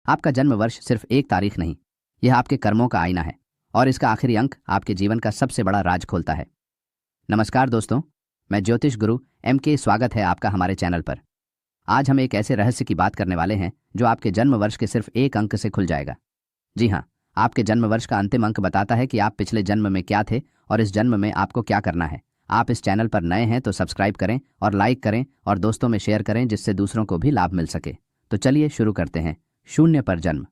आपका जन्म वर्ष सिर्फ एक तारीख नहीं, यह आपके कर्मों का आईना है और इसका आखिरी अंक आपके जीवन का सबसे बड़ा राज खोलता है। नमस्कार दोस्तों, मैं ज्योतिष गुरु MK स्वागत है आपका हमारे चैनल पर। आज हम एक ऐसे रहस्य की बात करने वाले हैं जो आपके जन्म वर्ष के सिर्फ एक अंक से खुल जाएगा। जी हाँ, आपके जन्म वर्ष का अंतिम अंक बताता है कि आप पिछले जन्म में क्या थे और इस जन्म में आपको क्या करना है। आप इस चैनल पर नए हैं तो सब्सक्राइब करें और लाइक करें और दोस्तों में शेयर करें जिससे दूसरों को भी लाभ मिल सके। तो चलिए शुरू करते हैं। शून्य पर जन्म।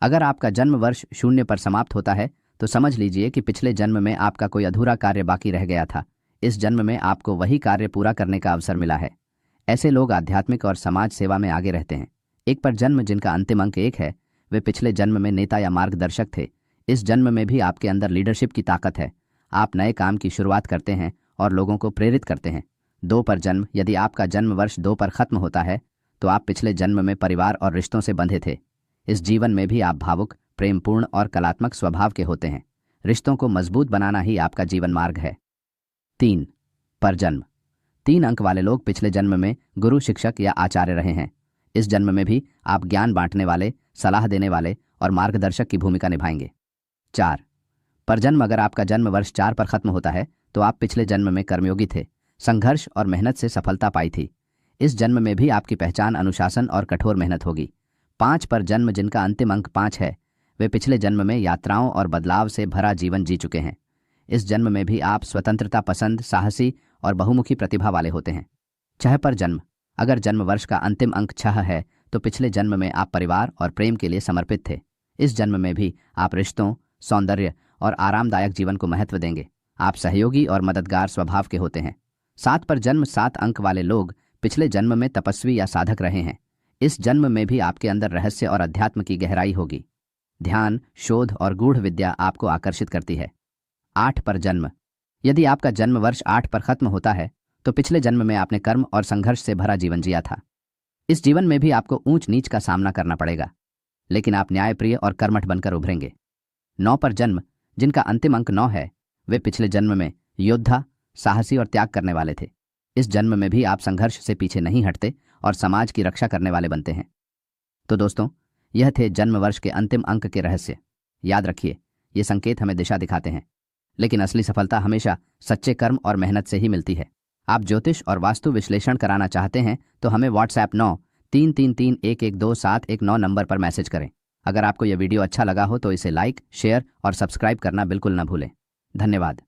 अगर आपका जन्म वर्ष शून्य पर समाप्त होता है तो समझ लीजिए कि पिछले जन्म में आपका कोई अधूरा कार्य बाकी रह गया था। इस जन्म में आपको वही कार्य पूरा करने का अवसर मिला है। ऐसे लोग आध्यात्मिक और समाज सेवा में आगे रहते हैं। एक पर जन्म जिनका अंतिम अंक 1 है, वे पिछले जन्म में नेता या मार्गदर्शक थे। इस जन्म में भी आपके अंदर लीडरशिप की ताकत है। आप नए काम की शुरुआत करते हैं और लोगों को प्रेरित करते हैं। 2 पर जन्म। यदि आपका जन्म वर्ष 2 पर खत्म होता है तो आप पिछले जन्म में परिवार और रिश्तों से बंधे थे। इस जीवन में भी आप भावुक, प्रेमपूर्ण और कलात्मक स्वभाव के होते हैं। रिश्तों को मजबूत बनाना ही आपका जीवन मार्ग है। 3 पर जन्म। 3 अंक वाले लोग पिछले जन्म में गुरु, शिक्षक या आचार्य रहे हैं। इस जन्म में भी आप ज्ञान बांटने वाले, सलाह देने वाले और मार्गदर्शक की भूमिका निभाएंगे। 4 पर जन्म। अगर आपका जन्म वर्ष 4 पर खत्म होता है तो आप पिछले जन्म में कर्मयोगी थे, संघर्ष और मेहनत से सफलता पाई थी। इस जन्म में भी आपकी पहचान अनुशासन और कठोर मेहनत होगी। 5 पर जन्म जिनका अंतिम अंक 5 है, वे पिछले जन्म में यात्राओं और बदलाव से भरा जीवन जी चुके हैं। इस जन्म में भी आप स्वतंत्रता पसंद, साहसी और बहुमुखी प्रतिभा वाले होते हैं। 6 पर जन्म। अगर जन्म वर्ष का अंतिम अंक 6 है तो पिछले जन्म में आप परिवार और प्रेम के लिए समर्पित थे। इस जन्म में भी आप रिश्तों, सौंदर्य और आरामदायक जीवन को महत्व देंगे। आप सहयोगी और मददगार स्वभाव के होते हैं। 7 पर जन्म। 7 अंक वाले लोग पिछले जन्म में तपस्वी या साधक रहे हैं। इस जन्म में भी आपके अंदर रहस्य और अध्यात्म की गहराई होगी। ध्यान, शोध और गूढ़ विद्या आपको आकर्षित करती है। 8 पर जन्म। यदि आपका जन्म वर्ष 8 पर खत्म होता है तो पिछले जन्म में आपने कर्म और संघर्ष से भरा जीवन जिया था। इस जीवन में भी आपको ऊंच नीच का सामना करना पड़ेगा, लेकिन आप न्यायप्रिय और कर्मठ बनकर उभरेंगे। 9 पर जन्म जिनका अंतिम अंक 9 है, वे पिछले जन्म में योद्धा, साहसी और त्याग करने वाले थे। इस जन्म में भी आप संघर्ष से पीछे नहीं हटते और समाज की रक्षा करने वाले बनते हैं। तो दोस्तों, यह थे जन्म वर्ष के अंतिम अंक के रहस्य। याद रखिए, ये संकेत हमें दिशा दिखाते हैं, लेकिन असली सफलता हमेशा सच्चे कर्म और मेहनत से ही मिलती है। आप ज्योतिष और वास्तु विश्लेषण कराना चाहते हैं तो हमें WhatsApp 9333112719 नंबर पर मैसेज करें। अगर आपको यह वीडियो अच्छा लगा हो तो इसे लाइक, शेयर और सब्सक्राइब करना बिल्कुल न भूलें। धन्यवाद।